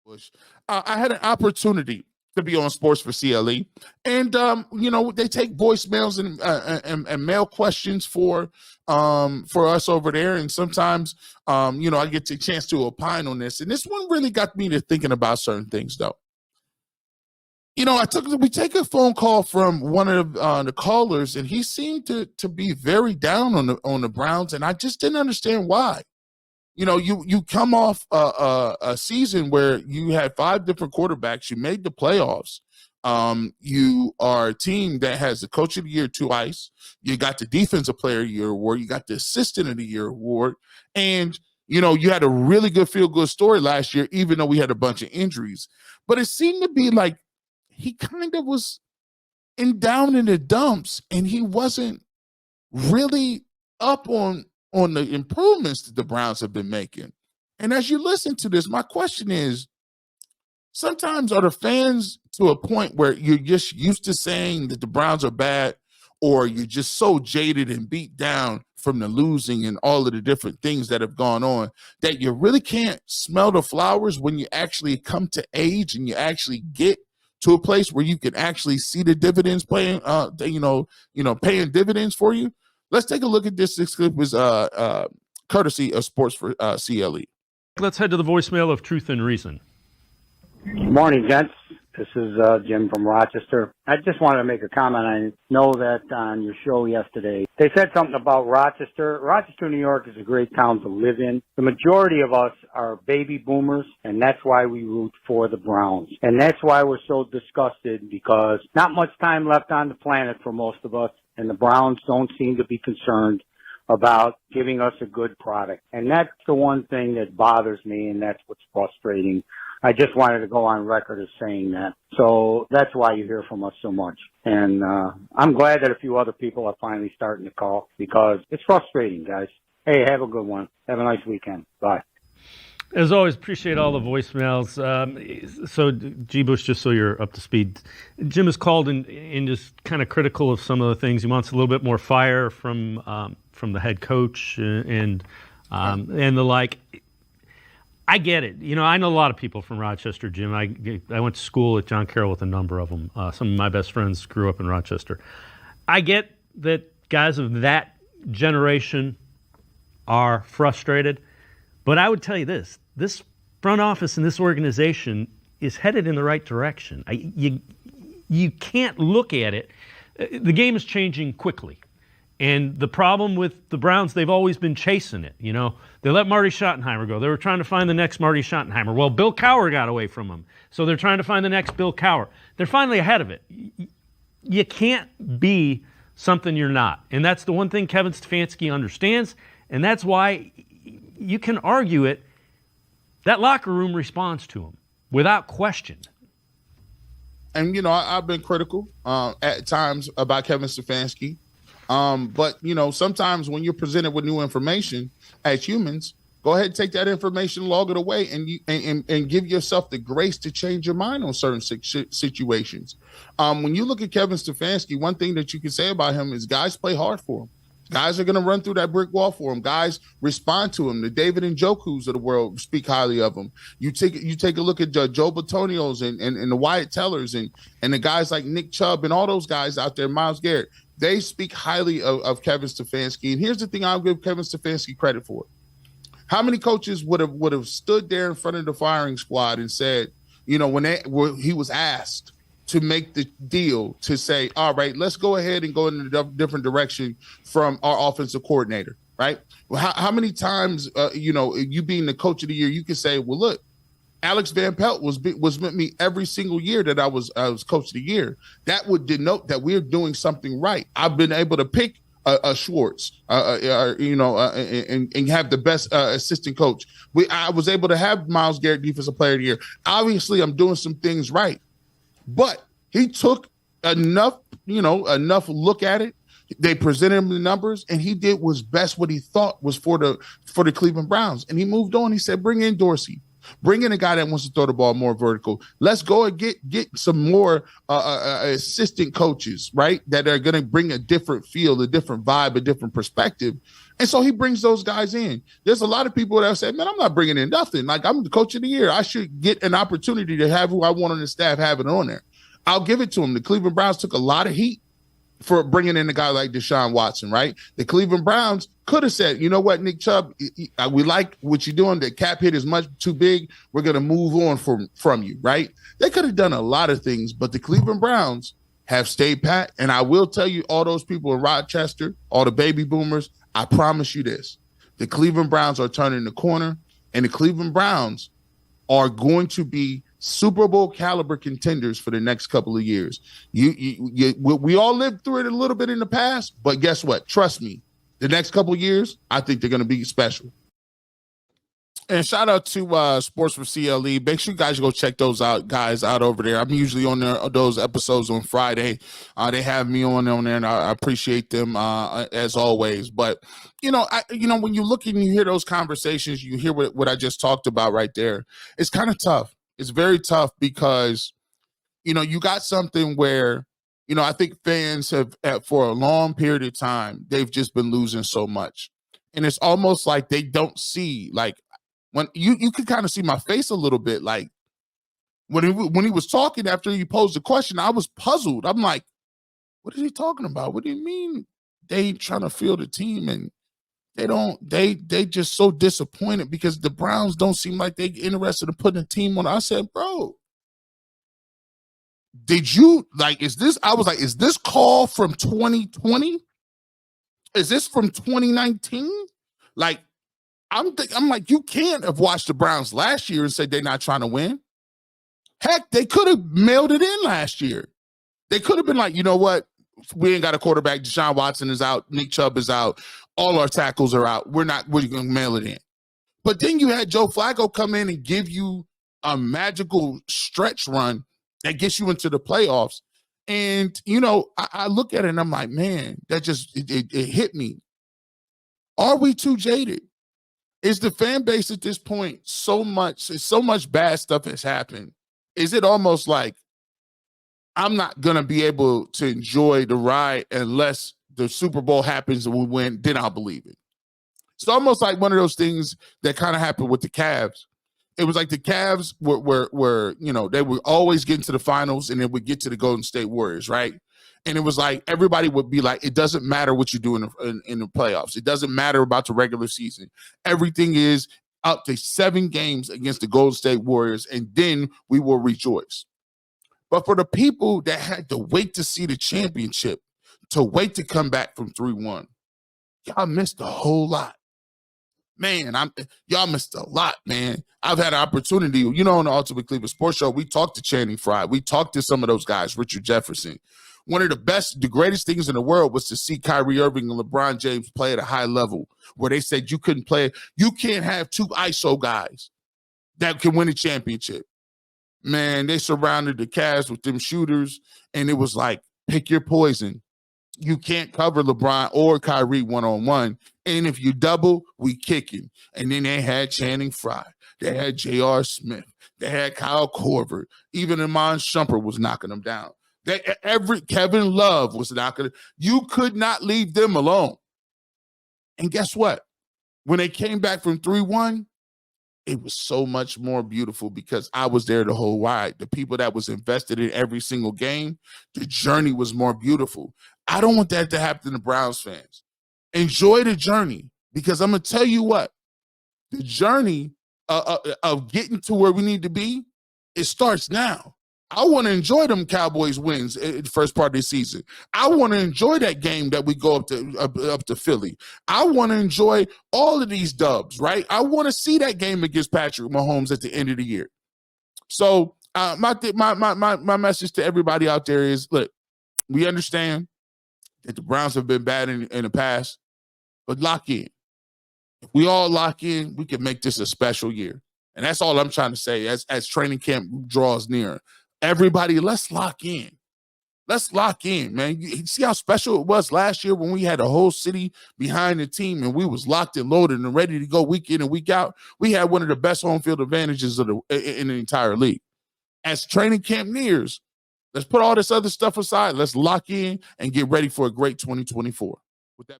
Bush. I had an opportunity to be on Sports for CLE, and they take voicemails and mail questions for us over there, and sometimes I get the chance to opine on this, and this one really got me to thinking about certain things, though. We take a phone call from one of the callers, and he seemed to be very down on the Browns, and I just didn't understand why. You come off a season where you had 5 different quarterbacks. You made the playoffs. You are a team that has the Coach of the Year twice. You got the Defensive Player of the Year award. You got the Assistant of the Year award. And, you had a really good feel-good story last year, even though we had a bunch of injuries. But it seemed to be like he kind of was down in the dumps, and he wasn't really up on the improvements that the Browns have been making. And as you listen to this, my question is, sometimes are the fans to a point where you're just used to saying that the Browns are bad, or you're just so jaded and beat down from the losing and all of the different things that have gone on that you really can't smell the flowers when you actually come to age and you actually get to a place where you can actually see the dividends paying dividends for you? Let's take a look at this. This clip was courtesy of Sports for CLE. Let's head to the voicemail of Truth and Reason. Good morning, gents. This is Jim from Rochester. I just wanted to make a comment. I know that on your show yesterday, they said something about Rochester. Rochester, New York is a great town to live in. The majority of us are baby boomers, and that's why we root for the Browns. And that's why we're so disgusted, because not much time left on the planet for most of us, and the Browns don't seem to be concerned about giving us a good product. And that's the one thing that bothers me, and that's what's frustrating. I just wanted to go on record as saying that. So that's why you hear from us so much. And I'm glad that a few other people are finally starting to call, because it's frustrating, guys. Hey, have a good one. Have a nice weekend. Bye. As always, appreciate all the voicemails. So, G. Bush, just so you're up to speed, Jim has called in just kind of critical of some of the things. He wants a little bit more fire from the head coach and the like. I get it. I know a lot of people from Rochester, Jim. I went to school at John Carroll with a number of them. Some of my best friends grew up in Rochester. I get that guys of that generation are frustrated. But I would tell you this front office and this organization is headed in the right direction. You can't look at it. The game is changing quickly. And the problem with the Browns, they've always been chasing it. They let Marty Schottenheimer go. They were trying to find the next Marty Schottenheimer. Well, Bill Cowher got away from them. So they're trying to find the next Bill Cowher. They're finally ahead of it. You can't be something you're not. And that's the one thing Kevin Stefanski understands. And that's why you can argue it. That locker room responds to him without question. And, I've been critical at times about Kevin Stefanski. But sometimes when you're presented with new information as humans, go ahead and take that information, log it away, and give yourself the grace to change your mind on certain situations. When you look at Kevin Stefanski, one thing that you can say about him is guys play hard for him. Guys are going to run through that brick wall for him. Guys respond to him. The David Njoku's of the world speak highly of him. You take a look at Joe Batonios and the Wyatt Tellers and the guys like Nick Chubb and all those guys out there, Myles Garrett. They speak highly of Kevin Stefanski. And here's the thing I'll give Kevin Stefanski credit for. How many coaches would have stood there in front of the firing squad and said, when he was asked to make the deal to say, all right, let's go ahead and go in a different direction from our offensive coordinator, right? Well, how many times, you being the coach of the year, you can say, well, look, Alex Van Pelt was with me every single year that I was coach of the year. That would denote that we're doing something right. I've been able to pick a Schwartz, and have the best assistant coach. I was able to have Myles Garrett Defensive Player of the Year. Obviously, I'm doing some things right. But he took enough look at it. They presented him the numbers, and he did was best what he thought was for the Cleveland Browns. And he moved on. He said, bring in Dorsey. Bring in a guy that wants to throw the ball more vertical. Let's go and get some more assistant coaches, right, that are going to bring a different feel, a different vibe, a different perspective. And so he brings those guys in. There's a lot of people that say, man, I'm not bringing in nothing. Like, I'm the coach of the year. I should get an opportunity to have who I want on the staff have it on there. I'll give it to him. The Cleveland Browns took a lot of heat for bringing in a guy like Deshaun Watson, right? The Cleveland Browns could have said, you know what, Nick Chubb, we like what you're doing. The cap hit is much too big. We're going to move on from you, right? They could have done a lot of things, but the Cleveland Browns have stayed pat. And I will tell you, all those people in Rochester, all the baby boomers, I promise you this. The Cleveland Browns are turning the corner, and the Cleveland Browns are going to be Super Bowl caliber contenders for the next couple of years. We all lived through it a little bit in the past, but guess what? Trust me, the next couple of years, I think they're going to be special. And shout out to Sports for CLE. Make sure you guys go check those guys out over there. I'm usually on those episodes on Friday. They have me on there, and I appreciate them as always. But when you look and you hear those conversations, you hear what I just talked about right there. It's kind of tough. It's very tough because you got something where I think fans have for a long period of time they've just been losing so much, and it's almost like they don't see like. When you could kind of see my face a little bit, like when he was talking after he posed the question, I was puzzled. I'm like, what is he talking about? What do you mean they ain't trying to field the team and they just so disappointed because the Browns don't seem like they interested in putting a team on. I said, bro, did you is this call from 2020? Is this from 2019? I'm like, you can't have watched the Browns last year and said they're not trying to win. Heck, they could have mailed it in last year. They could have been like, you know what? We ain't got a quarterback. Deshaun Watson is out. Nick Chubb is out. All our tackles are out. We're going to mail it in. But then you had Joe Flacco come in and give you a magical stretch run that gets you into the playoffs. And, I look at it and I'm like, man, that just, it hit me. Are we too jaded? Is the fan base at this point so much bad stuff has happened? Is it almost like I'm not going to be able to enjoy the ride unless the Super Bowl happens and we win, then I'll believe it. It's almost like one of those things that kind of happened with the Cavs. It was like the Cavs were they would always get into the finals and then would get to the Golden State Warriors, right? And it was like everybody would be like, it doesn't matter what you do in the playoffs. It doesn't matter about the regular season. Everything is up to 7 games against the Golden State Warriors, and then we will rejoice. But for the people that had to wait to see the championship, to wait to come back from 3-1, y'all missed a whole lot. Man, y'all missed a lot, man. I've had an opportunity, on the Ultimate Cleveland Sports Show, we talked to Channing Frye. We talked to some of those guys, Richard Jefferson. One of the greatest things in the world was to see Kyrie Irving and LeBron James play at a high level where they said you couldn't play. You can't have 2 ISO guys that can win a championship. Man, they surrounded the Cavs with them shooters, and it was like, pick your poison. You can't cover LeBron or Kyrie one-on-one. And if you double, we kick him. And then they had Channing Frye. They had J.R. Smith. They had Kyle Korver. Even Iman Shumpert was knocking them down. Kevin Love was not going to. You could not leave them alone. And guess what? When they came back from 3-1, it was so much more beautiful because I was there the whole ride. The people that was invested in every single game, the journey was more beautiful. I don't want that to happen to Browns fans. Enjoy the journey because I'm going to tell you what, the journey of getting to where we need to be, it starts now. I want to enjoy them Cowboys wins in the first part of the season. I want to enjoy that game that we go up to Philly. I want to enjoy all of these dubs, right? I want to see that game against Patrick Mahomes at the end of the year. So my message to everybody out there is, look, we understand that the Browns have been bad in the past, but lock in. If we all lock in, we can make this a special year. And that's all I'm trying to say as training camp draws near. Everybody, let's lock in. Let's lock in, man. You see how special it was last year when we had a whole city behind the team and we was locked and loaded and ready to go week in and week out. We had one of the best home field advantages in the entire league. As training camp nears, let's put all this other stuff aside. Let's lock in and get ready for a great 2024. With that.